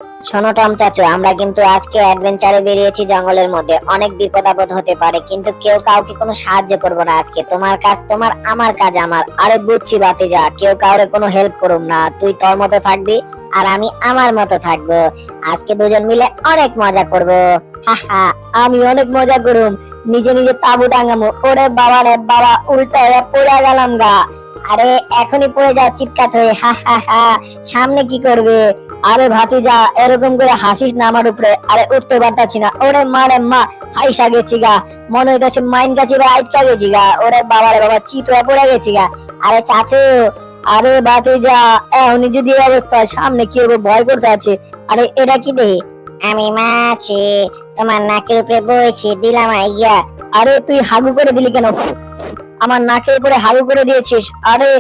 শোনো টম চাচু, আমরা কিন্তু আজকে অ্যাডভেঞ্চারে বেরিয়েছি জঙ্গলের মধ্যে। অনেক বিপদ আপদ হতে পারে, কিন্তু কেউ কাউকে কোনো সাহায্য করবো না আজকে। তোমার কাজ তোমার, আমার কাজ আমার। আরে বুঝছি বাতিজা, কেউ কাউরে কোনো হেল্প করুম না। তুই তোর মতো থাকবি আর আমি আমার মতো থাকবো। আজকে দুজন মিলে অনেক মজা করবো। হা হা, আমি অনেক মজা করুম। নিজে নিজে তাবু টাঙামো। ওরে বাবা রে বাবা, উল্টা হয়ে পড়ে গেলাম গা। আরে এখনই পড়ে যাও চিৎকার হয়ে। হা হা হা, সামনে কি করবে? আরে ভাতিজা, এরকম করে হাসিস না আমার উপরে। আরে উঠতে পারতাছি না। ওরে মা রে মা, হাইসা গেছি গা। মনে হইতাছে মাইন কাছে আটকা গেছি গা। ওরে বাবা রে বাবা, চিত হয়ে পড়ে গেছি গা। আরে চাচু, আরে ভাতিজা, এখনই যদি এই অবস্থা, সামনে কি হবে ভয় করতে আছে। আরে এটা কি দেহি? আমি মাছি, তোমার নাকের উপরে বসে দিলাম আইয়া। আরে তুই হাগু করে দিলি কেন? আমার নাকের উপরে হাগু করে দিয়েছিস। আরে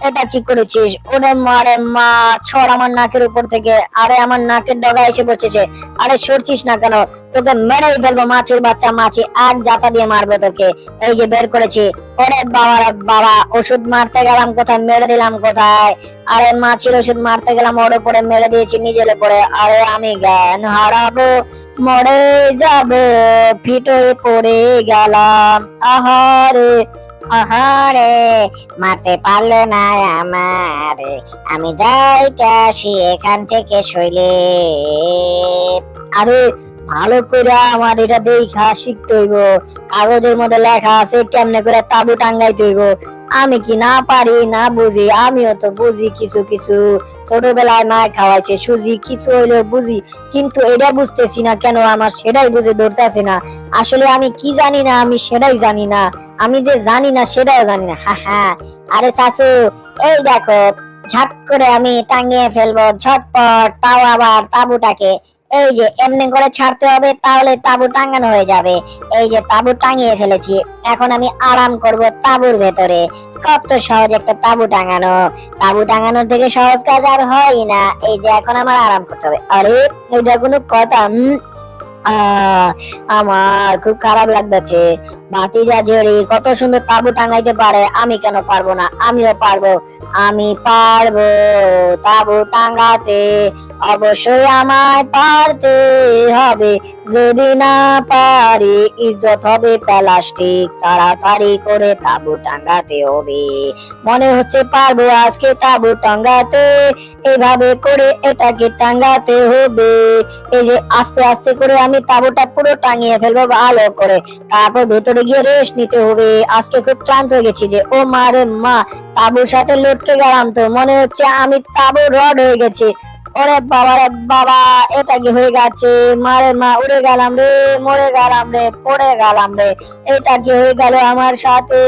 এটা কি করেছিস? ওরে মারে মা, ছড় আমার নাকের উপর থেকে। আরে আমার নাকের ডগা এসে বসেছে। আরে সরছিস না কেন? তোকে মেরেই ফেলবো মাছের বাচ্চা, মাছি এক জাতা দিয়ে মারবো তোকে। এই যে বের করেছি। ওরে বাবা রে বাবা, ওষুধ মারতে গেলাম কোথায়, মেরে দিলাম কোথায়। আরে মাছির ওষুধ মারতে গেলাম, ওর উপরে মেরে দিয়েছি নিজের উপরে। আরে আমি জ্ঞান হারাবো, মরে যাবো, ফিট হয়ে পড়ে গেলাম। আহারে আহারে, মারতে পারলো না আমার। আমি যাইতে আসি এখান থেকে সইলে। আরে ভালো করে আমার এটা দেখা শিখতে হইব। কাগজের মধ্যে লেখা আছে কেমনে করে তাবু টাঙ্গাইতে হইব। আমি কি না পারি না বুঝি? আমিও তো বুঝি কিছু কিছু, ছোটবেলায় মা খাওয়াইছে সুজি, কিছু হইলেও বুঝি। কিন্তু এটা বুঝতেছি না কেন, আমার সেটাই বুঝে ধরতেছে না। আসলে আমি কি জানি না, আমি সেটাই জানি না। আমি যে জানি না সেটাও জানি না। হা হা, আরে চাচু, এই দেখো, ঝাট করে আমি টাঙিয়ে ফেলবো ঝটপট, তাও আবার তাবুটাকে। এই যে এমনি করে ছাড়তে হবে, তাহলে তাবু টাঙানো হয়ে যাবে। এই যে তাবু টাঙিয়ে ফেলেছি, এখন আমি আরাম করব তাবুর ভেতরে। কত সহজ একটা তাবু টাঙানো। তাবু টাঙানোর থেকে সহজ কাজ আর হয় না। এই যে এখন আমার আরাম করতে হবে। আরে এটা কোনো কথা? আমার খুব খারাপ লাগতেছে। ভাতিজা জেরি কত সুন্দর তাবু টাঙাইতে পারে, আমি কেন পারবো না? আমিও পারবো, আমি পারবো তাবু টাঙাতে। অবশ্যই আমায় পারতে হবে। যদি না পারি ইজ্জত হবে প্লাস্টিক। তাড়াতাড়ি করে তাবু টাঙাতে হবে। মনে হচ্ছে পারবো আজকে তাবু টাঙাতে। এভাবে করে এটাকে টাঙাতে হবে। এই যে আস্তে আস্তে করে আমি তাবুটা পুরো টাঙিয়ে ফেলবো ভালো করে। তারপর ভেতরে গিয়ে রেস্ট নিতে হবে। আজকে খুব ক্লান্ত হয়ে গেছি যে। ও মা রে মা, তাবুর সাথে লটকে গেলাম তো, মনে হচ্ছে আমি তাবু রড হয়ে গেছি। ওরে বাবা রে বাবা, এটা কি হয়ে গেছে? মারে মা, উড়ে গেলাম রে, মরে গেলাম রে, পড়ে গেলাম রে। এটা কি হয়ে গেল আমার সাথে?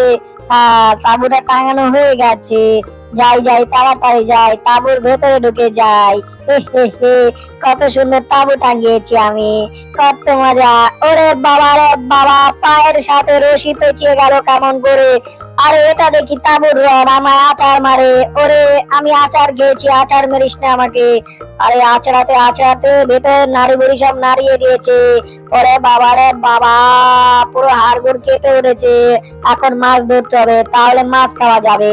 তাবুটা টাঙানো হয়ে গেছে। যাই যাই, তাড়াতাড়ি যাই, তাবুর ভেতরে ঢুকে যাই। কত সুন্দর তাবু টাঙিয়েছি আমি, কত মজা। ওরে বাবা রে বাবা, পায়ের সাথে রশি পেঁচিয়ে গেল কেমন করে। আরে এটা দেখি তাবুর রড, আমার আচার মারে। ওরে আমি আচার খেয়েছি, আচার মেরিস না আমাকে। আরে আচড়াতে আচড়াতে ভেতরে নাড়ি বুড়ি সব নাড়িয়ে দিয়েছে। ওরে বাবা রে বাবা, পুরো হাড়গোড় কেটে উঠেছে। এখন মাছ ধরতে হবে, তাহলে মাছ খাওয়া যাবে।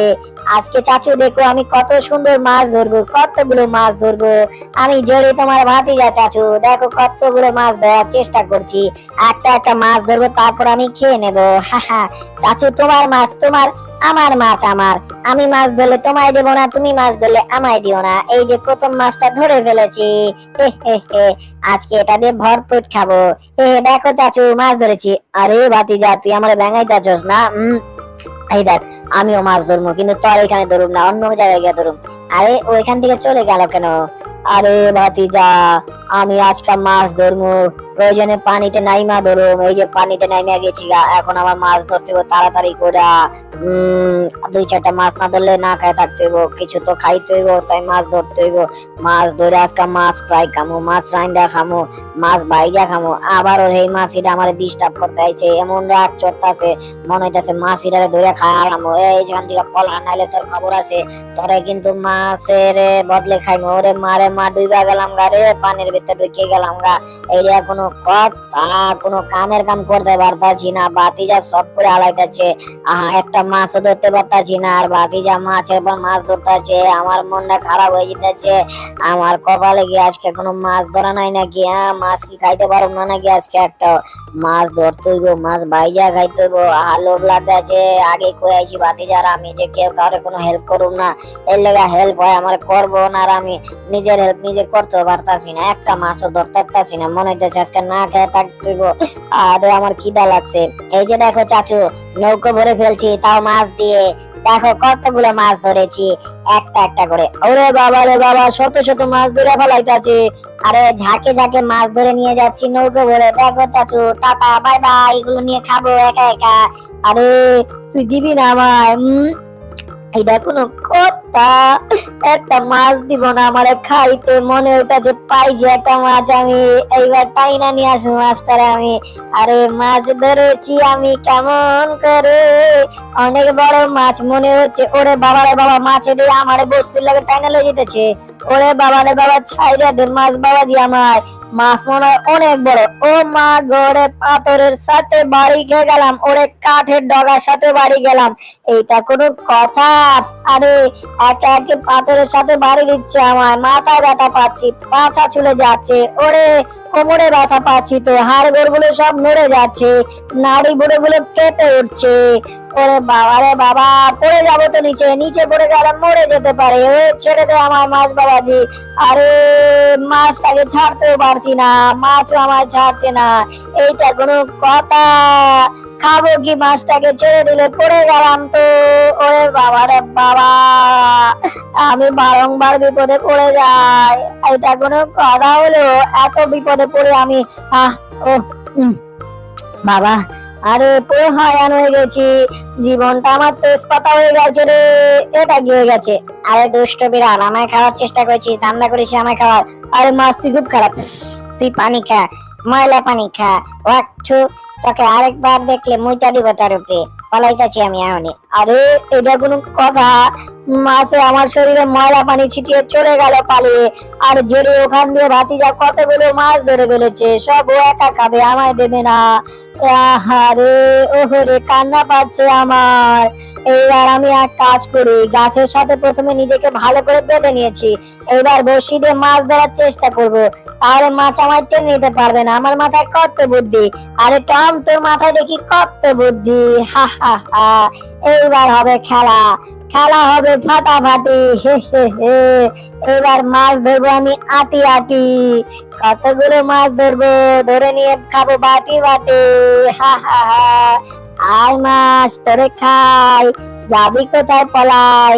আজকে চাচু দেখো আমি কত সুন্দর মাছ ধরবো, কতগুলো মাছ ধরবো। আমি জেরে তোমার ভাতিজা চাচু, দেখো কতগুলো মাছ ধরার চেষ্টা করছি। একটা একটা মাছ ধরবো, তারপর আমি খেয়ে নেবো। হা হা, চাচু তোমার মাছ তোমার, আমার মাছ আমার। আমি মাছ ধরলে তোমায় দেবো না, তুমি মাছ ধরলে আমায় দিও না। এই যে প্রথম মাছটা ধরে ফেলেছি। হে হে হে, আজকে এটা দিয়ে ভরপুর খাবো। হে দেখো চাচু, মাছ ধরেছি। আরে ভাতিজা, তুই আমার ব্যাঙাইতাছস না? এই দেখ, আমিও মাছ ধরবো, কিন্তু তোর এখানে ধরুম না, অন্য জায়গায় গিয়ে ধরুম। আরে ও এখান থেকে চলে গেল কেন? আরে ভাতিজা, আমি আজকে মাছ ধরবো, প্রয়োজনে পানিতে নাইমা ধরুম। এই যে পানিতে নাইমা গেছি গা, এখন আমার মাছ ধরতে হবে তাড়াতাড়ি করে। দুই চারটা মাছ না ধরলে না খাই থাকতে হইব, কিছু তো খাইতে হইব, তাই মাছ ধরতে হইব। মাছ ধরে আজকে মাছ ফ্রাই খামো, মাছ রাইন্দা খামো, মাছ ভাইজা খামো। আবার ওর এই মাছিটা আমার ডিস্টার্ব করতে আইছে, এমন রাগ চড়তাছে, মনে হইতাছে মাছ ইটারে ধরে খাওয়ালাম। এই যেখান থেকে পলা, নাইলে তোর খবর আছে, তোরে কিন্তু মাছের বদলে খাইমো। ওরে মারে মা, ডুইবা গেলাম গা রে পানির ভিতরে। ভিতরে ঢুকে গেলাম গা। এইটা কোনো কথা, কোনো কামের কাম করতে পারতাছি না, বাতিজা সব করে আলাইতেছে। একটা মাছও ধরতে পারতাছি না, আর বাতিজা মাছের পর মাছ ধরতেছে। আমার মনটা খারাপ হয়ে যেতেছে। আমার কপালে কি আজকে কোনো মাছ ধরা নাই নাকি? মাছ কি খাইতে পারবো না নাকি আজকে? একটা মাছ ধরতে হইব, মাছ বাইজা খাইতে হইব। লোভ লাগতেছে। আগে কয়ে আইছি বাতিজার আমি যে কেউ কারো কোনো হেল্প করুম না, এর লেগা হেল্প হয় আমার করবো না, আর আমি নিজের হেল্প নিজে করতে পারতাছি না। একটা মাছও ধরতে পারতাছি না, মনে হইতেছে আজকে না খেয়ে থাকতে হইব। আর আমার খিদা লাগছে। এই যে দেখো চাচু, নৌকো ভরে ফেলছি তাও মাছ দিয়ে। দেখো কতগুলো মাছ ধরেছি একটা একটা করে। ওরে বাবা রে বাবা, শত শত মাছ ধরে ফেলাইতাছি। আরে ঝাঁকে ঝাঁকে মাছ ধরে নিয়ে যাচ্ছি নৌকো ভরে। দেখো চাচু, টাটা বাই বাই, এগুলো নিয়ে খাবো একা একা। আরে তুই দিবি না আমায়? এটা কোনো কথা? একটা মাছ দিব না আমারে খাইতে? মনে হইতাছে পাই যে একটা মাছ, আমি এইবার পাই না নিয়ে আসবো মাছটারে আমি। আরে মাছ ধরেছি আমি কেমন করে, অনেক বড় মাছ মনে হচ্ছে। ওরে বাবা রে বাবা, মাছ দিয়ে আমারে বস্তির লাগে টাইনা লয়ে যেতেছে। ওরে বাবা রে বাবা, ছাইরা দে মাছ বাবা দিয়ে আমার। মাছ মনে হয় অনেক বড়। ও মা গড়ে, পাথরের সাথে বাড়ি খেয়ে গেলাম, ওরে কাঠের ডগার সাথে বাড়ি গেলাম। এইটা কোনো কথা? আরে একে একে পাথরের সাথে বাড়ি দিচ্ছে আমার। মাথায় ব্যথা পাচ্ছি, পাছা চলে যাচ্ছে। ওরে কোমরে ব্যথা পাচ্ছি, তো হাড় গোড় গুলো সব নড়ে যাচ্ছে, নাড়ি বুড়ো গুলো কেঁপে উঠছে। ওরে বাবা রে বাবা, পড়ে যাবো তো নিচে, নিচে পড়ে গেলে মরে যেতে পারে। ও ছেড়ে দে আমার মাছ বাবাজি। আরে মাছটাকে ছাড়তেও পারছি না, মাছও আমার ছাড়ছে না। এইটা কোনো কথা? খাবো কি মাছটাকে? ছেড়ে দিলে পড়ে গেলাম তো। ওরে বাবা রে বাবা, আমি বারংবার বিপদে পড়ে যাই। এটা কোনো কথা হলো? এত বিপদে পড়ে আমি ও বাবা, আরে পুরো হয়রান হয়ে গেছি। জীবনটা আমার তেজপাতা হয়ে গেছে রে। এটা কি হয়ে গেছে? আরে দুষ্ট বিড়াল, আমায় খাওয়ার চেষ্টা করেছিস, ধান্দা করিস আমায় খাওয়ার। আরে মাছ তুই খুব খারাপ, তুই পানি খা, ময়লা পানি খা। ওয়াচ্ছু, তোকে আরেকবার দেখলে মুইটা দিব তার উপরে। পালাইতাছি আমি এখনই। আরে এটা কোনো কথা? মাছে আমার শরীরে ময়লা পানি ছিটিয়ে চলে গেল পালিয়ে। আর জেরে ওখান দিয়ে ভাতিজা কতগুলো মাছ ধরে ফেলেছে, সব ও একা খাবে, আমায় দেবে না। আহারে ওহরে, কান্না পাচ্ছে আমার। এইবার আমি এক কাজ করি, গাছের সাথে প্রথমে নিজেকে ভালো করে বেঁধে নিয়েছি। এইবার বড়শি দিয়ে মাছ ধরার চেষ্টা করব, তাহলে মাছ আমায় টেনে নিতে পারবে না। আমার মাথায় কত বুদ্ধি। আরে টম, তোর মাথায় দেখি কত বুদ্ধি। হা হা হা, এইবার হবে খেলা, খেলা হবে ফাটাফাটি। হে হে হে, এবার মাছ ধরবো আমি আটি আটি। কতগুলো মাছ ধরবো, ধরে নিয়ে খাবো বাটি বাটি। হা হা হা, আয় মাছ তোরে খাই, যাবি কোথায় পলাই?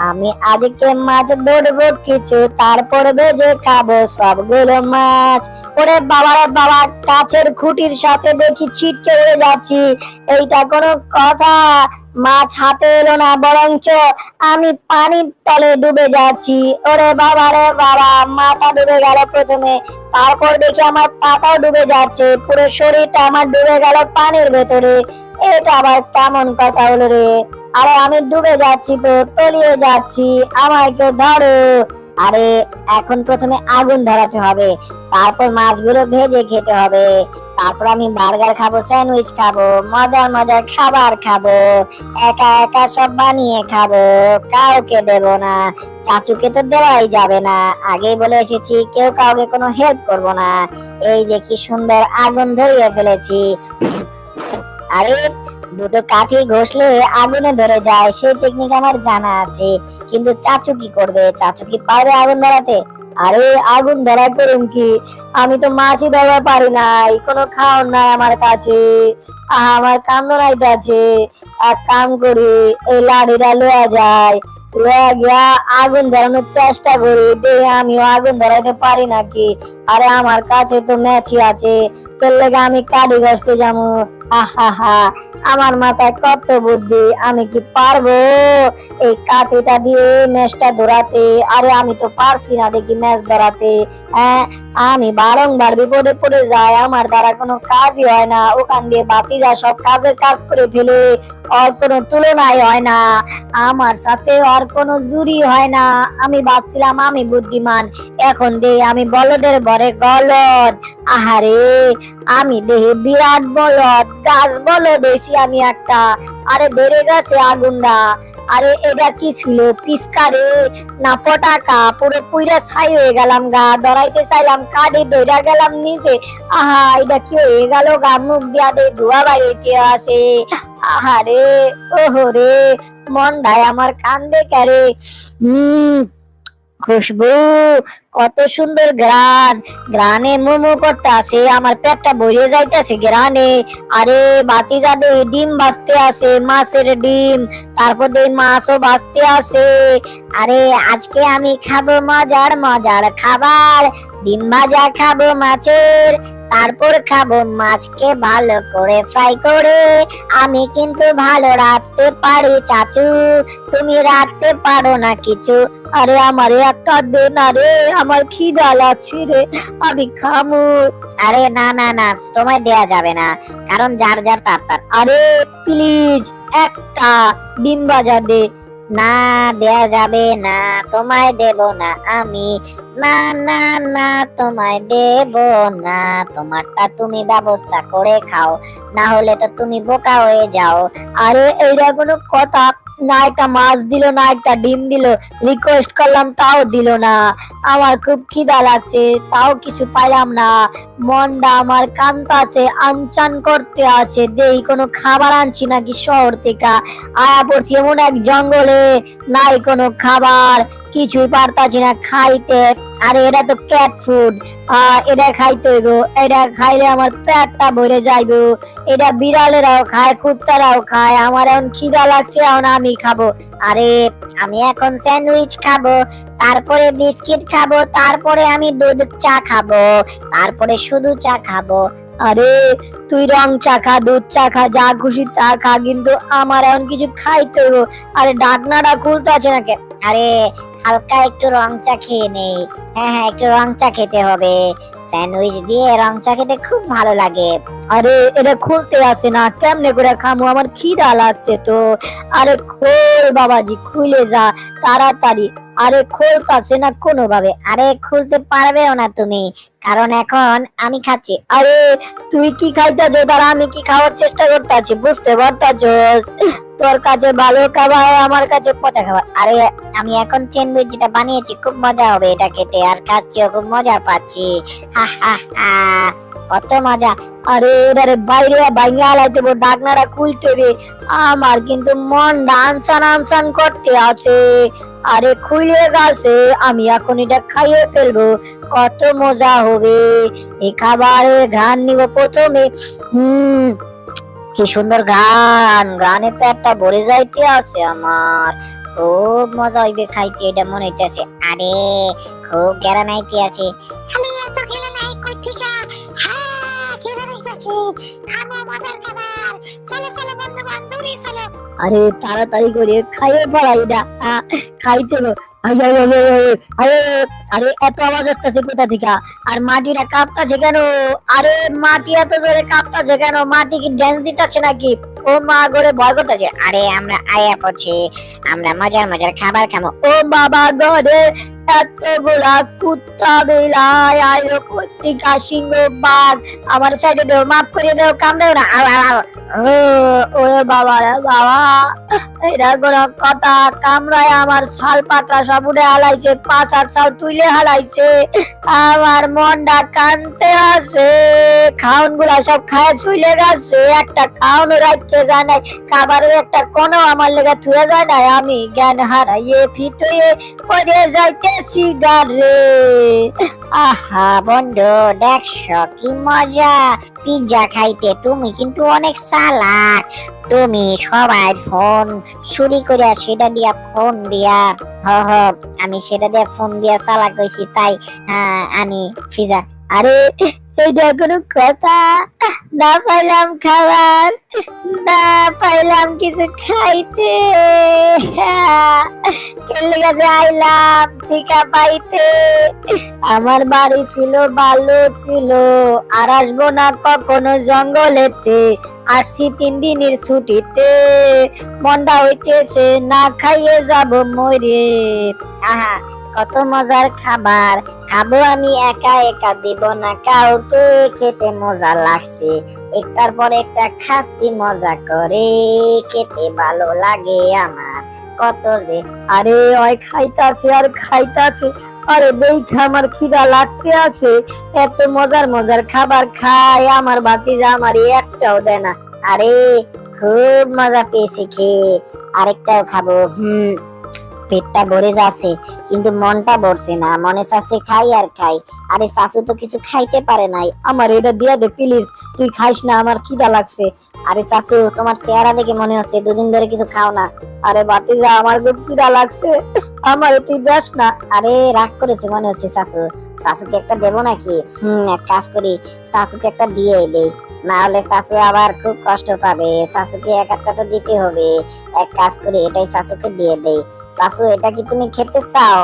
আমি আজকে মাছ ধরবো কিছু, তারপর ভেজে খাবো সবগুলো মাছ। ওরে বাবা রে বাবা, কাছের খুঁটির সাথে দেখি ছিটকে উড়ে যাচ্ছি। এইটা কোনো কথা? মাছ হাতে এলো না, বরঞ্চ আমি পানির তলে ডুবে যাচ্ছি। ওরে বাবা রে বাবা, মাথা ডুবে গেল প্রথমে, তারপর দেখি আমার পাটাও ডুবে যাচ্ছে, পুরো শরীরটা আমার ডুবে গেল পানির ভেতরে। এটা আবার কেমন কথা হলো রে? আরে আমি ডুবে যাচ্ছি তো, তলিয়ে যাচ্ছি, আমায় কেউ ধরো। আরে এখন প্রথমে আগুন ধরাতে হবে, তারপর মাছগুলো ভেজে খেতে হবে, তারপর আমি বার্গার খাবো, স্যান্ডউইচ খাবো, মজার মজার খাবার খাবো, একা একা সব বানিয়ে খাবো, কাউকে দেব না। চাচুকে তো দেওয়াই যাবে না, আগেই বলে এসেছি কেউ কাউকে কোনো হেল্প করব না। এই যে কি সুন্দর আগুন ধরিয়ে ফেলেছি। আরে দুটো কাঠি ঘষলে আগুনে ধরে যায়, সেই টেকনিক আমার জানা আছে। কিন্তু চাচু কি করবে? চাচু কি পারবে আগুন ধরাতে? আরে আগুন ধরা করুন কি, আমি তো মাছই ধরা পারি নাই, কোনো খাওয়ার নাই আমার কাছে। আমার কান্দন আইতাছে। এক কাম করি, এই লাঠিটা লয়া যায়, লয়া গিয়া আগুন ধরানোর চেষ্টা করি, দেখে আমিও আগুন ধরাইতে পারি নাকি। আরে আমার কাছে তো ম্যাচই আছে, তোর লেগে আমি কাঠি ঘষতে যাবো। হা হা হা, আমার মাথায় কত বুদ্ধি, আমি কি পারবো এই কাঠিটা দিয়ে ম্যাচটা ধরাতে? আরে আমি তো পারছি না দেখি ম্যাচ ধরাতে। হ্যাঁ, আমি বারংবার বিপদে পড়ে যাই, আমার দ্বারা কোনো কাজই হয় না। ওখান দিয়ে ভাতিজা সব কাজের কাজ করে ফেলে, ওর কোনো তুলনাই হয় না, আমার সাথে ওর কোনো জুড়ি হয় না। আমি ভাবছিলাম আমি বুদ্ধিমান, এখন দেই আমি বলদের ভরে গলদ। আহারে, আমি দেহে বিরাট বলদ, গাছ বলদ হয়েছি আমি একটা। আরে বেড়ে গেছে আগুনটা। আরে এটা কি ছিল, পিচকারে না পটাকা? পুরো পুইরা ছাই হয়ে গেলাম গা, ধরাইতে চাইলাম কাঠি ধইরা গেলাম নিচে। আহা, এটা কি হয়ে গেল গা, মুখ দিয়া দে ধোয়া বাইরে আসে। আহারে, ওহরে, মনটাই আমার কান্দে কারে। খুশবু, কত সুন্দর গ্রান, গ্রানে মোমো করতে আসে, আমার পেটটা ভরে যাইতেছে গ্রানে। আরে ভাতিজা দে ডিম ভাজতে আসে, মাছের ডিম, তারপর দে মাছও ভাজতে আসে। আরে আজকে আমি খাবো মজার মজার খাবার, ডিম ভাজা খাবো মাছের, তারপর খাবো মাছকে ভালো করে ফ্রাই করে। আমি কিন্তু ভালো রাখতে পারি চাচু, তুমি রাখতে পারো না কিছু। আরে আমারে একটা দে না রে, আমার খিদা লাগছে রে, আমি খামু। আরে না না না, তোমায় দেয়া যাবে না, কারণ যার যার তার তার। আরে প্লিজ একটা ডিম ভাজা দে। না, দেয়া যাবে না, তোমায় দেব না আমি। না না না, তোমায় দেব না, তোমারটা তুমি ব্যবস্থা করে খাও, না হলে তো তুমি বোকা হয়ে যাও। আরে এইটা কোনো কথা? না একটা মাছ দিল, না একটা ডিম দিল, রিকোয়েস্ট করলাম তাও দিল না। আমার খুব খিদা লাগছে, তাও কিছু পাইলাম না, মনটা আমার কান্তাছে, আনচান করতে আছে। দেই কোনো খাবার আনছি নাকি শহর থেকে, আয়া পড়ছি এমন এক জঙ্গলে, নাই কোনো খাবার, কিছুই পারতাছি না খাইতে। আরে এটা তো ক্যাট ফুড, এটা খাইতে হইব, এটা খাইলে আমার পেটটা ভরে যাইব। এটা বিড়ালেরাও খায়, কুত্তারাও খায়, আমার এখন খিদা লাগছে, এখন আমি খাবো। আরে আমি এখন স্যান্ডউইচ খাবো, তারপরে বিস্কিট খাবো, তারপরে আমি দুধ চা খাবো, তারপরে শুধু চা খাবো। আরে তুই রং চা খা, দুধ চা খা, যা খুশি তা খা, কিন্তু আমার এখন কিছু খাইতে হইব। আরে ঢাকনাটা খুলতে আছে নাকি? আরে হালকা একটু রং চা খেয়ে নেই। হ্যাঁ হ্যাঁ, একটু রং চা খেতে হবে, স্যান্ডউইচ দিয়ে রং চা খেতে খুব ভালো লাগে। আরে এটা খুলতে আছে না, কেমনে করে খামু, আমার খিদা লাগছে তো। আরে খোল বাবাজি, খুলে যা তাড়াতাড়ি। আরে খোলতাছে না কোনো ভাবে। আরে খুলতে পারবেও না তুমি, কারণ এখন আমি খাচ্ছি। আরে তুই কি খাইতেছ, তারা আমি কি খাওয়ার চেষ্টা করতেছি, বুঝতে পারতাছস? তোর কাছে ভালো খাবার, আমার কাছে পচা খাবার। আরে আমি এখন স্যান্ডউইচ যেটা বানিয়েছি, খুব মজা হবে এটা খেতে, আর খাচ্ছিও খুব মজা পাচ্ছি। হা হা হা, কত মজা। আরে এটারে বাইরে ভাঙা লাইতে ডাকনারা খুলতে রে, আমার কিন্তু মন আনসান আনসান করতে আছে। আরে খুলে গেছে, আমি এখন এটা খাইয়ে ফেলবো, কত মজা হবে। এই খাবারের ঘ্রাণ নিব প্রথমে। কি সুন্দর ঘ্রাণ, ঘ্রাণে পেটটা ভরে যাইতে আছে আমার, খুব মজা হইবে খাইতে, এটা মনে হইতেছে। আরে খুব গ্যারান আইতে আছে। আমি এত খেলে নাই কই থেকে। হ্যাঁ, খেলে রইছে, খাবো মজার খাবার। চলো চলো বন্ধু বান্ধব, চলো। আরে তাড়াতাড়ি করে খাইয়ে পড়া এটা, খাইতে হবে। আরে এত আওয়াজ আসতেছে কোথা থেকে, আর মাটিটা কাঁপতাছে কেন? আরে মাটি এত জোরে কাঁপতাছে কেন? মাটি কি ড্যান্স দিতেছে নাকি? ও মা করে ভয় করতেছে। আরে আমরা আয়া পড়ছি, আমরা মজার মজার খাবার খাবো। ও বাবা গরে, এতগুলা কুত্তা বিলাই আইলো কর্তিকা সিংহ বাঘ, আমার সাইডে দেও, মাফ করে দেও, কামড়েও না। ওরে বাবা রে বাবা, এটা কোন কথা? কামড়ায় আমার ছাল পাকড়া সব উড়ে হালাইছে, পাঁচ আট ছাল তুলে হালাইছে, আমার মনটা কানতে আছে। খাউন গুলা সব খায় চলে গেছে, একটা খাউন রাখতে যায় নাই, খাবারের একটা কোনো আমার লেগে থুয়ে যায় নাই, আমি জ্ঞান হারাইয়ে ফিট হয়ে পড়ে যাইতেছি গারে। আহা বন্ধু, দেখছো কি মজা পিজ্জা খাইতে, তুমি কিন্তু অনেক চালাক, তুমি সবাই ফোন চুরি করে সেটা দিয়া ফোন দিয়া হ আমি সেটা দিয়ে ফোন দিয়া চালাক হইছি তাই আনি ফিজা। আরে এইটা কোনো কথা? না পাইলাম খাবার, না পাইলাম কিছু খাইতে, কেলে গেছে আইলাম টিকা পাইতে। আমার বাড়ি ছিল ভালো ছিল, আর আসবো না কখনো জঙ্গলেতে। আসছি 3 দিনের ছুটিতে, মনটা হইতেছে না খাইয়ে যাব মরে। আহা কত মজার খাবার, খাবো আমি একা একা, দিব না কাউকে, খেতে মজা লাগছে, একটার পর একটা খাচ্ছি মজা করে, খেতে ভালো লাগে আমার কত যে। আরে ওই খাইতাছে আর খাইতাছে, আরে দেখে আমার খিদা লাগতে আছে। এত মজার মজার খাবার খায় আমার ভাতিজা, আমার একটাও দেয় না। আরে খুব মজা পেয়েছি খেয়ে, আরেকটাও খাবো। পেটটা ভরে যাচ্ছে কিন্তু মনটা ভরছে না, মনে চাচ্ছে খাই আর খাই। আরে শাশু তো কিছু খাইতে পারে নাই, আমার এটা দিয়া দে প্লিজ, তুই খাইস না, আমার খিদা লাগছে। আরে শাশু তোমার চেহারা দেখে মনে হচ্ছে দুদিন ধরে কিছু খাও না। আরে ভাতিজা আমার খুব খিদা লাগছে, আমার তুই দেস না। আরে রাগ করেছে মনে হচ্ছে শাশু, শাশুকে একটা দেবো নাকি? এক কাজ করি, শাশুকে একটা দিয়ে দেই, না হলে শাশু আবার খুব কষ্ট পাবে। শাশুকে এক একটা তো দিতে হবে, এক কাজ করি এটাই শাশুকে দিয়ে দেই। শাশু এটা কি তুমি খেতে চাও?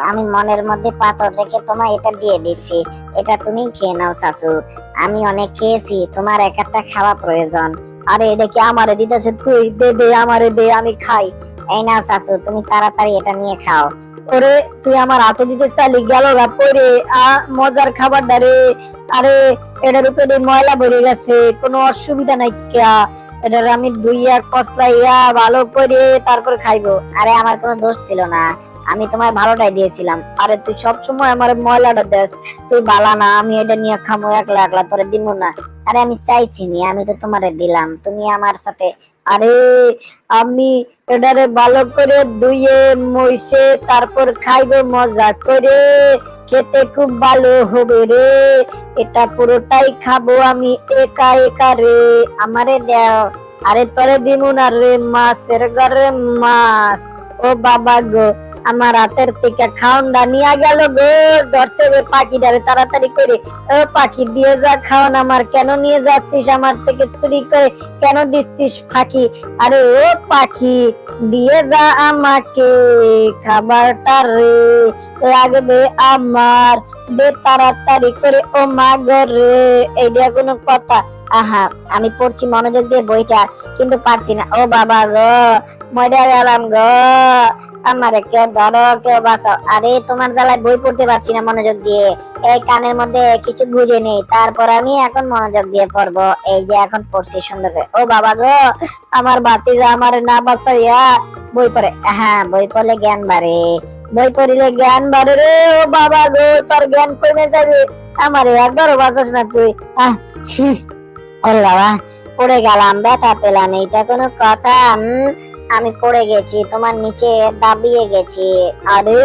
আমি মনের মধ্যে পাথর রেখে তোমায় এটা দিয়ে দিচ্ছি, এটা তুমি খেয়ে নাও শাশু। আমি অনেক খেয়েছি, তোমার এক একটা খাওয়া প্রয়োজন। আরে এটা কি আমারে দিতেছে? তুই দে দে, আমারে দে, আমি খাই। এই নাও শাশু, তুমি তাড়াতাড়ি এটা নিয়ে খাও। ওরে তুই আমার হাতে দিতে চালি, গেল গা পরে মজার খাবার দারে। আরে এটার উপরে ময়লা ভরে গেছে, কোনো অসুবিধা নাই কিয়া, এটার আমি ধুইয়া কসলাইয়া ভালো করে তারপর খাইবো। আরে আমার কোনো দোষ ছিল না, আমি তোমায় ভালোটাই দিয়েছিলাম। আরে তুই সবসময় আমার ময়লাটা দেস, তুই বালা না, আমি এটা নিয়ে খামো একলা একলা, তোরে দিব না। আরে আমি চাইছি নি, আমি তো তোমারে দিলাম, তুমি আমার সাথে। আরে আমি এটারে ভালো করে ধুয়ে মইছে তারপর খাইবো মজা করে, খেতে খুব ভালো হবে রে। এটা পুরোটাই খাবো আমি একা একা রে, আমারে দাও। আরে তোরে দিমু না রে, মাছের ঘরে মাছ। ও বাবা গো, আমার হাতের থেকে খাওনটা নিয়ে গেল গো, ধরতে হবে পাখিটারে তাড়াতাড়ি করে। ও পাখি দিয়ে যা খাওন আমার, কেন নিয়ে যাচ্ছিস আমার থেকে চুরি করে, কেন দিচ্ছিস ফাঁকি? আরে ও পাখি দিয়ে যা আমাকে খাবারটা রে, লাগবে আমার, দে তাড়াতাড়ি করে। ও মা গো রে, এইটা কোনো কথা? আহা আমি পড়ছি মনোযোগ দিয়ে বইটা, কিন্তু পারছি না। ও বাবা গো, মরে গেলাম গো, আমারে কেউ ধরো, কেউ বাঁচাও। আরে তোমার জ্বালায় বই পড়তে পারছি না মনোযোগ দিয়ে, এই কানের মধ্যে কিছু বুঝে নেই, তারপর আমি এখন মনোযোগ দিয়ে পড়বো। এই যে এখন পড়ছি সুন্দর করে। ও বাবা গো, আমার ভাতিজা আমার না বাঁচাইয়া বই পড়ে, হ্যাঁ বই পড়লে জ্ঞান বাড়ে, বই পড়িলে জ্ঞান বাড়ে রে। ও বাবা গো, তোর জ্ঞান কমে যাবে, আমারে একবারও বাঁচাস না তুই। ওরে বাবা পড়ে গেলাম, ব্যথা পেলাম, এইটা কোনো কথা? আমি পড়ে গেছি, তোমার নিচে দাবিয়ে গেছি। আরে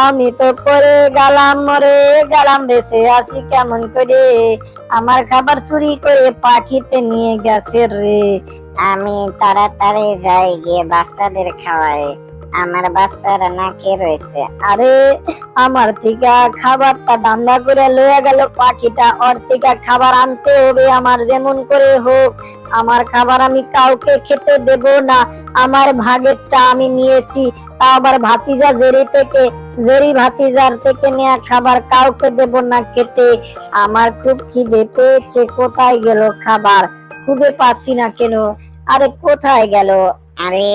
আমি তো পড়ে গেলাম, মরে গেলাম, বেঁচে আসি কেমন করে? আমার খাবার চুরি করে পাখিতে নিয়ে গেছে রে। আমি তাড়াতাড়ি যাই, গিয়ে বাচ্চাদের খাওয়াই, আমার বাচ্চারা না খেয়ে রয়েছে। আরে আমার থেকে খাবারটা ধান্দা করে লয়ে গেল পাখিটা, ওর থেকে খাবার আনতে হবে আমার যেমন করে হোক। আমার খাবার আমি কাউকে খেতে দেব না, আমার ভাগেরটা আমি নিয়েছি, তা আবার ভাতিজা জেরি ভাতিজার থেকে নেওয়া খাবার কাউকে দেব না খেতে। আমার খুব খিদে পেয়েছে, কোথায় গেল খাবার? খুঁজে পাচ্ছি না কেন, আরে কোথায় গেল? আরে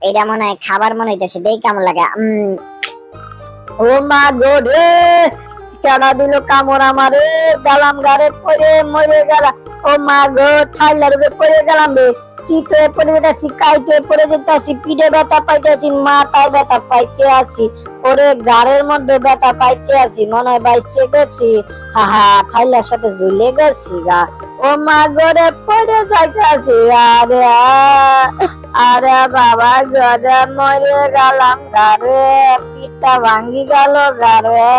এটা মনে হয় খাবার মনে হইতেছে, দেই কেমন লাগে। ও মা গো রে, কেডা দিল কামড় আমারে, গেলাম গারে পড়ে মরে গেলাম। ও মা গো, ঠাইলার উপরে পড়ে গেলাম রে, শীত হয়ে পড়ে যেতেছি, কাইতে পড়ে যেতেছি, পিঠে ব্যথা পাইতেছি, মাথায় ব্যথা পাইতে আছি, ওরে গাড়ের মধ্যে ব্যথা পাইতে আছি, মনে হয় বাইসে গেছি। হা ঠাইলার সাথে ঝুলে গেছি গা। ও মা গো রে, পড়ে যাইতেছি, আরে আরে বাবা গরে মরে গেলাম গারে, পিঠটা ভাঙ্গি গেল গারে,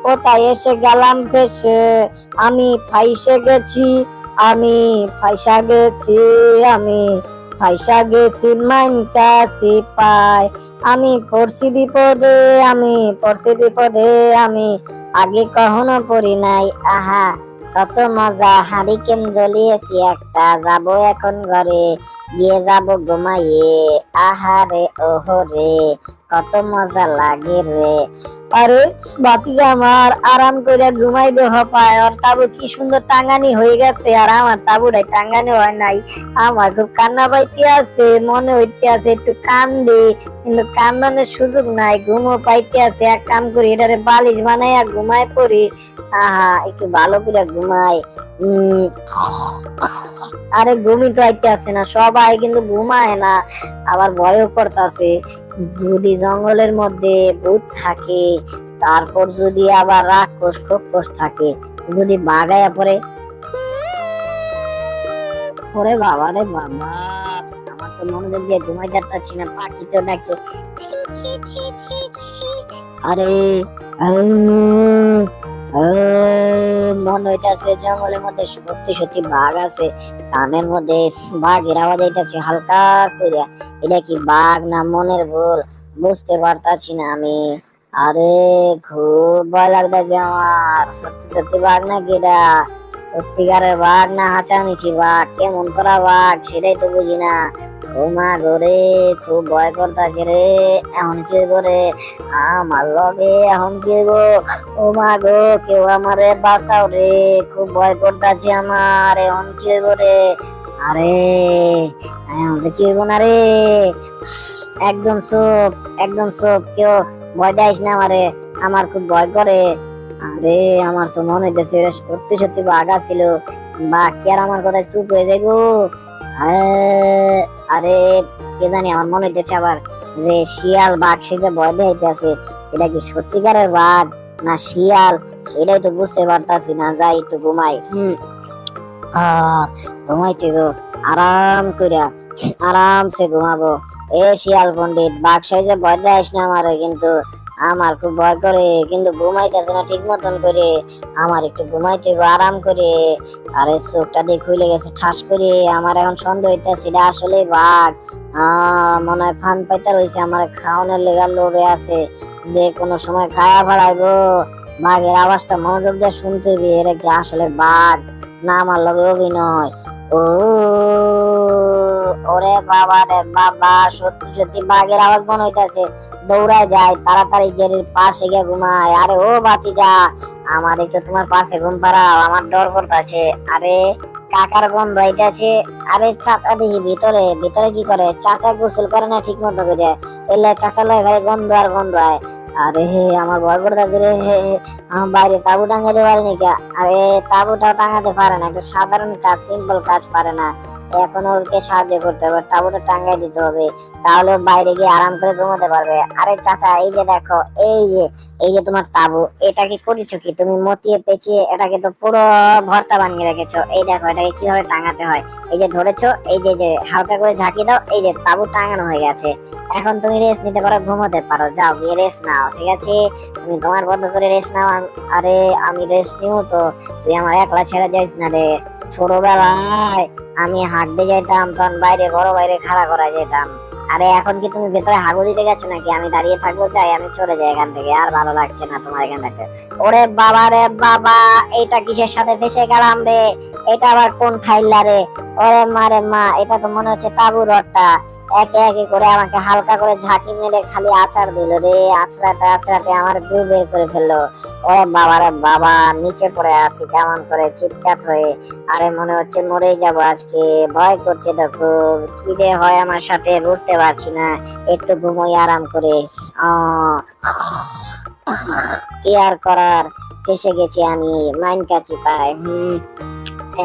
কোথায় এসে গেলাম ফেসে, আমি ফাইসে গেছি, আমি ফাইসা গেছি, আমি ফাইসা গেছি মাইনকা সিপাই। আমি পড়ছি বিপদে, আমি পড়ছি বিপদে, আমি আগে কখনো পড়ি নাই। আহা কত মজা, হারিকেন জ্বলিয়েছি একটা, যাব এখন ঘরে, গিয়ে যাব ঘুমাইয়ে। আহারে ওহরে কত মজা লাগে রে। আরে বাতিজা আমার আরাম করে ঘুমাইবে হপায়, আর তাবু কি সুন্দর টাঙ্গানি হয়ে গেছে, আর আমার তাবুটাই টাঙ্গানি হয় নাই। আমার খুব কান্না পাইতে আছে, মনে হইতে আছে একটু কান্দে, কিন্তু কান্দানোর সুযোগ নাই, ঘুমও পাইতে আছে। এক কাম করি, এটারে বালিশ বানাইয়া ঘুমায় পড়ি। আহা একটু ভালো করে ঘুমাই। উম আরে ঘুমই তো আইতে আছে না, সবাই কিন্তু ঘুমায় না, আবার ভয়ও করতেছে। যদি জঙ্গলের মধ্যে ভূত থাকে, তারপর যদি আবার রাক্ষস ফক্ষস থাকে, যদি বাগায়া পড়ে, ওরে বাবা রে বাবা, আমার তো মনোযোগ দিয়ে ঘুমাই যাচ্ছি না, পাখি তো ডাকে ছি, ছি, ছি, ছি, ছি। আরে আহ, মনে হইতাছে জঙ্গলের মধ্যে সত্যি সত্যি বাঘ আছে, কানের মধ্যে বাঘের আওয়াজ হইতাছে হালকা কইরা। এটা কি বাঘ না মনের ভুল, বুঝতে পারতাছি না আমি। আরে খুব ভয় লাগতেছে আমার, সত্যি সত্যি বাঘ নাকি এটা? সত্যিকারের বাঘ না হাঁচামিচি বাঘ? কেমন করা বাঘ সেটাই তো বুঝি না। ও মা ঘরে খুব ভয় করতেছে রে, এখন কি করে আমার লগে, এখন কি গো? ও মা গো কেউ আমারে বাঁচাও রে, খুব ভয় করতেছে আমার, এখন কি করে? আরে এখন যে কি হইব না রে, একদম চুপ, একদম চুপ, কেউ ভয় দেয়স না আমারে, আমার খুব ভয় করে। আরে আমার তো মনে হইতেছে এটা সত্যি সত্যি বাঘা ছিল, বাঘ কি আর আমার কথায় চুপ হয়ে যাইবো? আরে কে জানি, আমার মনে হইতেছে আবার যে শিয়াল বাঘ সে যে ভয় দেখাইতেছে, এটা কি সত্যিকারের বাঘ না শিয়াল সেটাই তো বুঝতে পারতাছি না। যাই একটু ঘুমাই। ঘুমাইতে গো, আরাম কইরা আরামসে ঘুমাবো। এ শিয়াল পণ্ডিত, বাঘ সাইজে ভয় দেয়স না আমারে, কিন্তু আমার খুব ভয় করে, কিন্তু ঘুমাইতেছে না ঠিক মতন করে, আমার একটু ঘুমাইতে হবে আরাম করে। আরে চোখটা দিয়ে খুলে গেছে ঠাস করে, আমার এখন সন্দেহ হইতেছে এটা আসলে বাঘ। মনে হয় ফান পাইতে রয়েছে, আমার খাওয়ানোর লেগার লোভে আছে, যে কোনো সময় খায়া ফেলাইবো। বাঘের আওয়াজটা মনোযোগ দিয়ে শুনতে হবে, এটা কি আসলে বাঘ না আমার লগে অভিনয়? ও ওরে বাবা রে বাবা, সত্যি সত্যি বাঘের আওয়াজ মনে হইতাছে, দৌড়ায় যায় তাড়াতাড়ি জেরির পাশে গিয়ে ঘুমায়। আরে ও ভাতিজা, আমার একটু তোমার পাশে ঘুম পাড়াও, আমার ডর করতেছে। আরে কাকার গন্ধ হইতাছে। আরে চাচা দেখি ভিতরে, ভিতরে কি করে? চাচা গোসল করে না ঠিক মতো করে, এলে চাচা লয় ঘরে গন্ধ আর গন্ধ হয়। আরে হে আমার ভয় করতেছে রে, আমার বাইরে তাবু টাঙাতে পারে নাকি? আরে তাবুটাও টাঙাতে পারে না, একটা সাধারণ কাজ, সিম্পল কাজ পারে না, এখন ওকে সাহায্য করতে হবে, তাবুটা টাঙ্গাই দিতে হবে, তাহলে ও বাইরে গিয়ে আরাম করে ঘুমাতে পারবে। আরে চাচা এই যে দেখো, এই যে তোমার তাবু, এটা কি করেছো কি তুমি? মতিয়ে পেঁচিয়ে এটাকে তো পুরো ভর্তা বানিয়ে রেখেছো। এই দেখো এটাকে কিভাবে টাঙাতে হয়, এই যে ধরেছো, এই যে হালকা করে ঝাঁকি দাও, এই যে তাবু টাঙানো হয়ে গেছে। এখন তুমি রেস্ট নিতে পারো, ঘুমাতে পারো, যাও গিয়ে রেস্ট নাও, ঠিক আছে? তুমি তোমার মতো করে রেস্ট নাও। আরে আমি রেস্ট নিও তো, তুই আমার একলা ছেড়ে যাইস না রে। ছোটবেলায় আমি হাঁটতে যাইতাম, তখন বাইরে বড় বাইরে খাড়া করা যেতাম। আরে এখন কি তুমি ভেতরে হাগু দিতে গেছো নাকি? আমি দাঁড়িয়ে থাকবো, চাই আমি চলে যাই এখান থেকে, আর ভালো লাগছে না তোমার এখান থেকে। ওরে বাবা রে বাবা, এটা কিসের সাথে ফেসে গেলাম রে? এটা আবার কোন খাইল্লা রে? ওরে মারে মা, এটা তো মনে হচ্ছে তাবু রডটা। একে একে করে আমাকে হালকা করে ঝাঁকি মেরে খালি আচার দিল রে, আছড়াতে আছড়াতে আমার গু বের করে ফেললো। ওরে বাবা রে বাবা, নিচে পড়ে আছি কেমন করে চিৎকার হয়ে। আরে মনে হচ্ছে মরেই যাবো আজকে, ভয় করছে তো খুব, কি যে হয় আমার সাথে বুঝতে পারছি না। একটু ঘুমোই আরাম করে। কি আর করার, ফেসে গেছি আমি, মাইন কাছি পায়।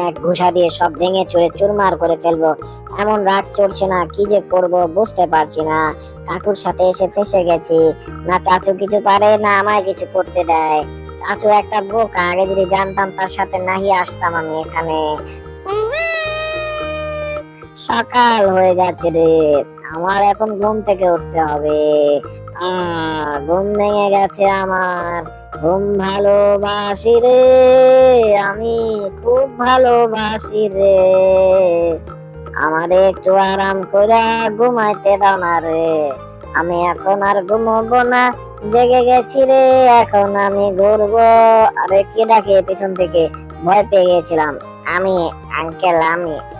এক ঘুষা দিয়ে সব ভেঙে চুরে চুরমার করে ফেলবো, এমন রাগ চলছে না, কি যে করব বুঝতে পারছি না। কাকুর সাথে এসে ফেসে গেছি, না চাচু কিছু পারে না আমায় কিছু করতে দেয়। চাচু একটা বোকা, আগে যদি জানতাম তার সাথে নাহি আসতাম আমি এখানে। সকাল হয়ে গেছে রে, আমার এখন ঘুম থেকে উঠতে হবে। ঘুম ভেঙে গেছে আমার, ঘুম ভালোবাসি রে, আমি খুব ভালোবাসি রে, আমারে একটু আরাম করে ঘুমাইতে দাও না রে, আমি এখন আর ঘুমবো না, জেগে গেছি রে, এখন আমি ঘুরবো। আরে কে ডাকে পিছন থেকে? ভয় পেয়ে গেছিলাম আমি। আঙ্কেল,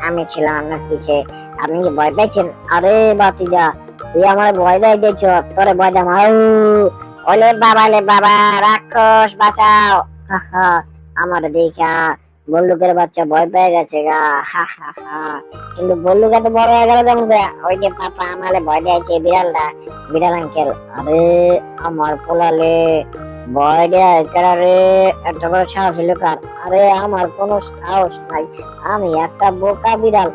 আমি ছিলাম আপনার পিছে, আপনি কি ভয় পেয়েছেন? আরে বাতিজা, তুই আমার ভয় দেয় দিয়েছ, তোরে ভয় দাম। ওলে বাবা, লে বাবা, রাক্ষস বাঁচাও। আমার দেখা বল্লুকের বাচ্চা ভয় পেয়ে গেছে গা। হা হা হা। কিন্তু বল্লুক এত বড় হয়ে গেল কেমন করে? ওই যে পাপা আমারে ভয় দিয়েছে, বিড়ালটা, বিড়াল আঙ্কেল। আরে আমার পোলালে ভয় দেয় কেন রে? এত বড় সাহস হলো কার? আরে আমার কোনো সাহস নাই, আমি একটা বোকা বিড়াল,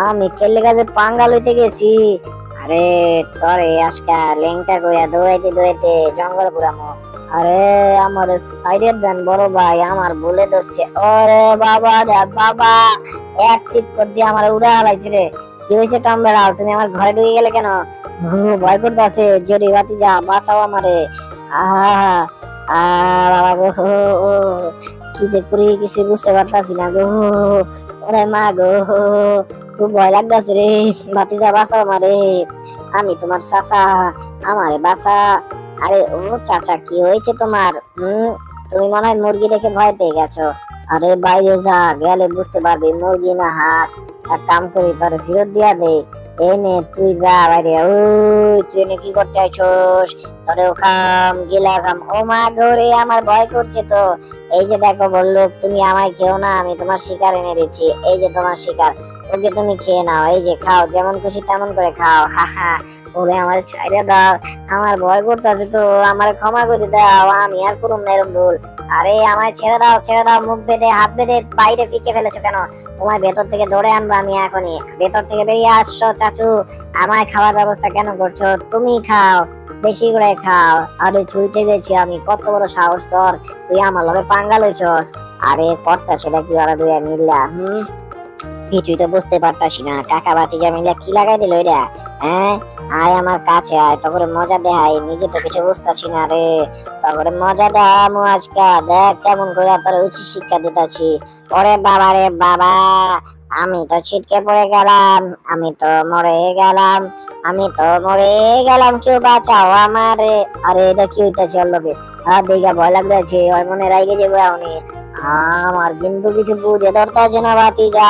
আমি কেলে গাছে পাঙ্গা লইতে গেছি। আরে তোরে আজকা লেংটা কইয়া দৌড়াইতে দৌড়াইতে জঙ্গল পুরামো। আরে আমার সাইডের দেন বড় ভাই, আমার ভুলে ধরছে। ওরে বাবা রে বাবা, এক সিট করে দিয়ে আমার উড়া হালাইছে রে। কি হয়েছে টমবেড়াল, তুমি আমার ঘরে ঢুকে গেলে কেন? ভয় করতে আছে, জেরি বাতি যা, বাঁচাও আমারে। আহ বাবা গো, কি যে করি কিছু বুঝতে পারতাছি না গো। ওরে মা গো, খুব ভয় লাগতেছে রে। বাতি যা, বাঁচাও আমারে, আমি তোমার চাচা, আমারে বাঁচা। আরে ও চাচা, কি হয়েছে তোমার? তুমি মনে হয় মুরগি দেখে ভয় পেয়ে গেছো। আরে বাইরে যা, গেলে বুঝতে পারবি মুরগি না হাঁস। এক কাম করি, তোর ফেরত দিয়া দে। এই নে, তুই যা বাইরে। ওই তুই এনে কি করতে আইছস? তোরে খাম গিলা খাম। ও মা গো রে, আমার ভয় করছে তো। এই যে দেখো বললো, তুমি আমায় খেও না, আমি তোমার শিকার এনে দিচ্ছি। এই যে তোমার শিকার, ওকে তুমি খেয়ে নাও। এই যে খাও, যেমন খুশি তেমন করে খাও। হা হা। ওরে আমার ছাইড়া দাও, আমার ভয় করতেছে তো, আমার ক্ষমা করে দাও, আমি আর করুম না এরকম ভুল। আরে আমায় ছেড়ে দাও, ছেড়ে দাও, মুখ বেঁধে হাত বেঁধে বাইরে ফিকে ফেলেছো কেন? তোমায় ভেতর থেকে ধরে আনবো আমি এখনই। ভেতর থেকে বেরিয়ে আসছো চাচু, আমায় খাওয়ার ব্যবস্থা কেন করছো? তুমি খাও, বেশি করে খাও। আরে ছুটে গেছি আমি, কত বড় সাহস তোর, তুই আমার লগে পাঙ্গা লইছস। আরে কর্তা সেটা কি ওরা দুই মিল্লা? কিছুই তো বুঝতে পারতাছি না, কাকা বাতিজা মিলে কি লাগাই দিল এটা? হ্যাঁ, আয় আমার কাছে আয়, তারপরে মজা দেখাই, নিজে তো কিছু বুঝতাছি না রে, তারপরে মজা দেখামু আজকা, দেখ কেমন করে তোর উচিত শিক্ষা দিতাছি। ওরে বাবা রে বাবা, আমি তো ছিটকে পড়ে গেলাম, আমি তো মরে গেলাম, আমি তো মরে গেলাম, কেউ বাঁচাও আমারে। আরে এটা কি হইতাছে ওর লগে? আর দিঘা ভয় লাগতেছে, ওই মনে রাইগে যাবো আমি। আমার কিন্তু কিছু বুঝে ধরতেছে না বাতিজা,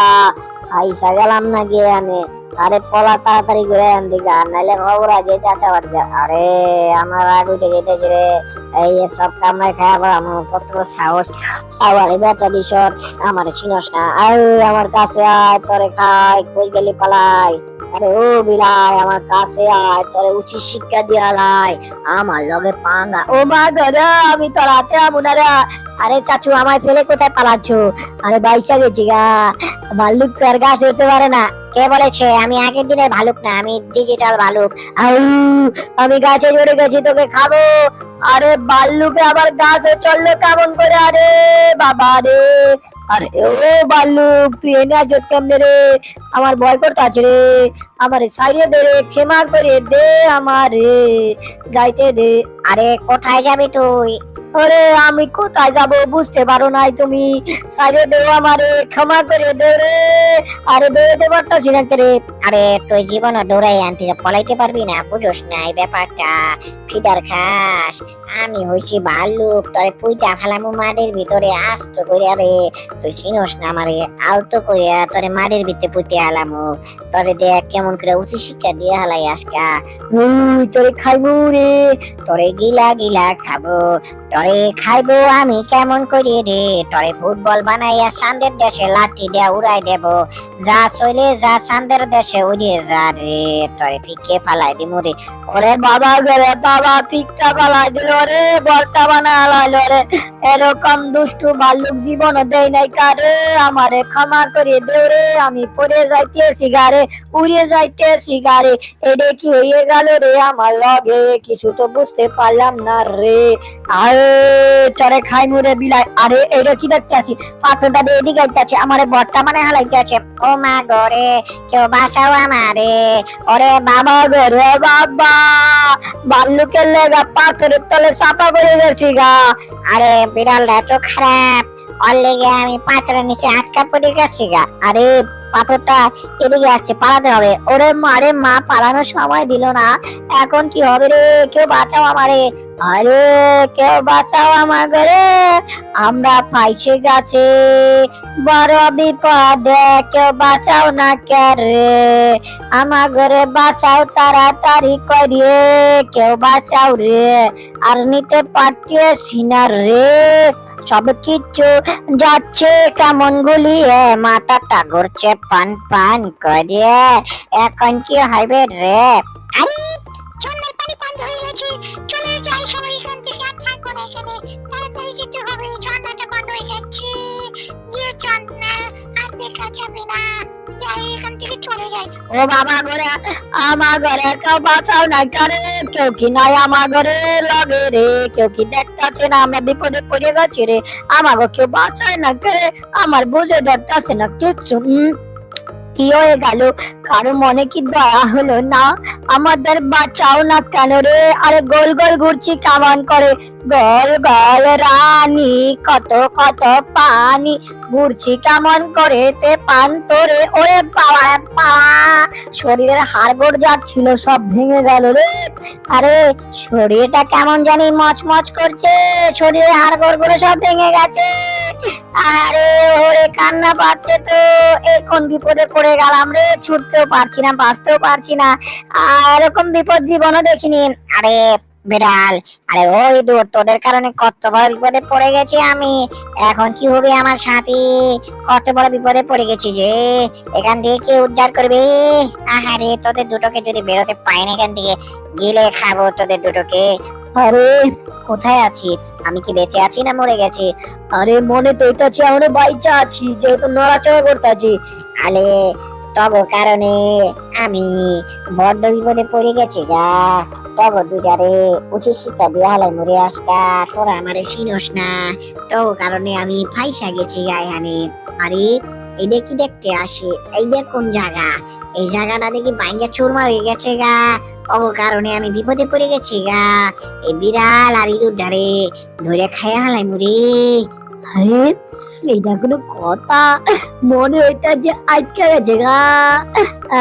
খাইসা গেলাম না গিয়ে আমি। আরে পলা তাড়াতাড়ি করে আন দিঘা, নাইলে খবর আগে চাচা বাড়ি যা। আরে আমার আগ উঠে যেতেছে রে, এই সব কামাই খাওয়া পড়াম, কত সাহস। আবার বেটা দিশর, আমার চিনস না, আর আমার কাছে আয়, তোরে খাই, কই গেলি পালাই। আরে ও বিলাই, আমার কাছে আয়, তোরে উচিত শিক্ষা দিয়া লাই, আমার লগে পাঙ্গা। ও মা গো, আমি তোর হাতে আমু না রে। আরে চাচু, আমায় ফেলে কোথায় পালাচ্ছ? আরে বাইচা গেছি গা, ভাল্লুক তো আর গাছ উঠতে পারে না। কে বলেছে? আমি আগের দিনের ভালুক না, আমি ডিজিটাল ভালুক। আমি গাছে চড়ে গেছি, তোকে খাবো। আরে ভাল্লুকে আবার গাছে চললো কেমন করে? আরে বাবা রে, আরে ও ভাল্লুক, তুই এনে আছো কেমনে রে? আমার ভয় করতে আছে রে, আমার ছাড়িয়ে দে রে, ক্ষমা করে দে আমারে, যাইতে দে। আরে কোথায় যাবি তুই? আরে আমি কোথায় যাব বুঝতে পারো নাই তুমি? ছাড়িয়ে দেও আমারে, ক্ষমা করে দে রে। আরে দৌড়াতে পারতাছি না রে। আরে তুই জীবনে দৌড়াই আনতে পলাইতে পারবি না, বুঝোস না এই ব্যাপারটা, ফিডার খাস। আমি হইছি ভাল্লুক, তোরে পুইতা ফেলামু মাটির ভিতরে আস্ত কইরা রে, তুই চিনোস না আমারে, আলতো কইরা তোরে মাটির ভিতরে পুঁতে হালামু। তোরে দেখ কেমন করে উচিত শিক্ষা দিয়ে হালাই আজকা। তোরে খাইবো রে, তোরে গিলা গিলা খাবো, তরে খাইবো আমি কেমন করি রে, তরে ফুটবল বানাইয়া চাঁদের দেশে লাঠি দিয়া উড়াই দেব, যা চলে যা চাঁদের দেশে উড়িয়ে যা রে, তরে ফিকে ফালাই দিমু রে। ওরে বাবা গেলে বাবা, ফিকটা ফালাই দিল রে, বলটা বানাইলো রে। এরকম দুষ্টু ভাল্লুক জীবন দেয় নাই কারে, আমারে ক্ষমা করে দেও রে, আমি পড়ে যাইতেছি গারে, উড়ে যাইতেছি গারে। এটা কি হয়ে গেল রে আমার লগে, কিছু তো বুঝতে পারলাম না রে। আরে চরে খাই মুরে বিলাই। আরে এটা কি দেখতে আছি? পাথরটা দিয়ে এদিকে আইতাছে, আমারে বট্টা মানে হালাইতে আছে। ও মা গরে, কেউ বাঁচাও আমারে। ওরে বাবা গরে বাবা, ভাল্লুকের লেগা পাথরের তলে চাপা পড়ে গেছি গা। আরে বিড়ালটা এত খারাপ, ওর লেগে আমি পাথরের নিচে আটকা পড়ে গেছি গা। আরে পাথরটা এদিকে আসছে, পালাতে হবে। ওরে মারে, মা পালানোর সময় দিল না, এখন কি হবে রে? কেউ বাঁচাও আমারে, আরে কেউ বাঁচাও আমাকে রে, আমরা ফাইসে গেছে বড় বিপদে, কেউ বাঁচাও না কে রে, আমাগরে বাঁচাও তাড়াতাড়ি করে, কেউ বাঁচাও রে, আর নিতে পারতেছি না রে, সব কিছু যাচ্ছে কেমন গুলিয়ে, মাথাটা ঘুরছে পান পান করে, এখন কি হবে রে? আরে ঝর্ণার পানি বন্ধ হয়ে গেছে, চলে যাই সবাই এখান থেকে, আর থাকবো না এখানে, তাড়াতাড়ি যেতে হবে, ঝর্ণাটা বন্ধ হয়ে গেছে, যে ঝর্ণা আর দেখা যাবে না, যাই এখান থেকে চলে যাই। ও বাবা ঘরে, আমার ঘরে কেউ বাঁচাও না করে, কেউ কি নাই আমার ঘরে লগে রে, কেউ কি দেখতেছে না আমরা বিপদে পড়ে গেছি রে, আমাকে কেউ বাঁচায় না করে, আমার বুঝে ধরতেছে না কিচ্ছু। কি হয়ে গেল? কারো মনে কি দয়া হলো না? আমাদের বাঁচাও না কেন রে? আরে গোল গোল ঘুরছি কেমন করে, গোল গোল রানী, কত কত পানি, ঘুরছি কেমন করে তে পান তোরে, ওরে বাবা বাবা, শরীরের হাড়গোড় যা ছিল সব ভেঙে গেল রে। আরে শরীরটা কেমন জানি মচমচ করছে, শরীরের হাড়গোড় গুলো সব ভেঙে গেছে। আরে ওরে কান্না পাচ্ছে তো, এখন বিপদে পড়ে গেলাম রে, ছুটতেও পারছি না, বাঁচতেও পারছি না, আর এরকম বিপদ জীবনও দেখিনি। আরে বিড়াল, আরে ওই দূর, তোদের কারণে কত বড় বিপদে পড়ে গেছি আমি, এখন কি হবে আমার সাথে? কত বড় বিপদে পড়ে গেছি যে, এখান থেকে কে উদ্ধার করবে? আহারে তোদের দুটোকে যদি বেরোতে পাই না এখান থেকে, গিলে খাবো তোদের দুটোকে। আরে কোথায় আছিস? আমি কি বেঁচে আছি না মরে গেছি? আরে মনে তো হইতাছি আমরা বাইচা আছি, যেহেতু নড়াচড়া করতেছি। আলে তব কারণে আমি বড্ড বিপদে পড়ে গেছি গা, তব দুইটারে উচিত শিক্ষা দিয়ে হালাই মরে আসকা, তোরা আমারে চিনোস না, তব কারণে আমি ফাইসা গেছি গা এখানে। আরে এইটা কি দেখতে আসে? এইটা কোন জায়গা? এই জায়গাটা দেখি বাইঙ্গা চুরমা হয়ে গেছে গা, তব কারণে আমি বিপদে পড়ে গেছি গা, এই বিড়াল আর ইঁদুর ধারে ধরে খাইয়া হালাই মরে। আরে এইটা কোনো কথা? মনে হইতা যে আটকে গেছে গা,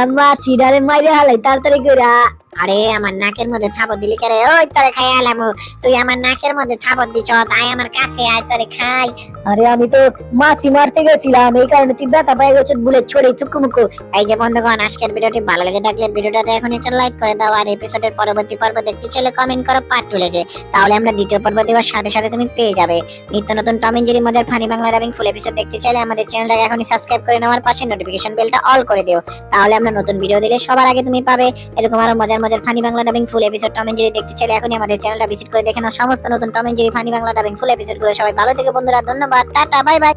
আমার চিড়ারে মাইরে হালাই তাড়াতাড়ি কইরা। আরে আমার নাকের মধ্যে থাপড় দিলি কেরে? ওই তোরে খাই আলাম, তুই আমার নাকের মধ্যে থাপড় দিছ, তাই আমার কাছে আয় তোরে খাই। আরে আমি তো মাছি মারতে গেছিলাম, এই কারণে তুই ব্যথা পাই গেছিস বলে ছড়ে থুকুমুকু। এই যে বন্ধুগণ, আজকের ভিডিওটি ভালো লেগে থাকলে ভিডিওটাতে এখন একটা লাইক করে দাও, আর এপিসোডের পরবর্তী পর্ব দেখতে চাইলে কমেন্ট করো পার্ট 2 লেগে, তাহলে আমরা দ্বিতীয় পর্ব দেওয়ার সাথে সাথে তুমি পেয়ে যাবে নিত্য নতুন টম এন্ড জেরি মজার funny Bangla dubbing full episode দেখতে চাইলে আমাদের চ্যানেলটাকে এখনই সাবস্ক্রাইব করে নেওয়ার পাশে নোটিফিকেশন বেলটা অল করে দিও, তাহলে আমরা নতুন ভিডিও দিলে সবার আগে তুমি পাবে। এরকম আরো মজার মজার funny Bangla dubbing full episode Tom and Jerry দেখতে চাইলে এখনই আমাদের চ্যানেলটা ভিজিট করে দেখে নাও সমস্ত নতুন Tom and Jerry funny Bangla dubbing full এপিসোডগুলো। সবাই ভালো থেকো বন্ধুরা, ধন্যবাদ, টাটা, বাই বাই।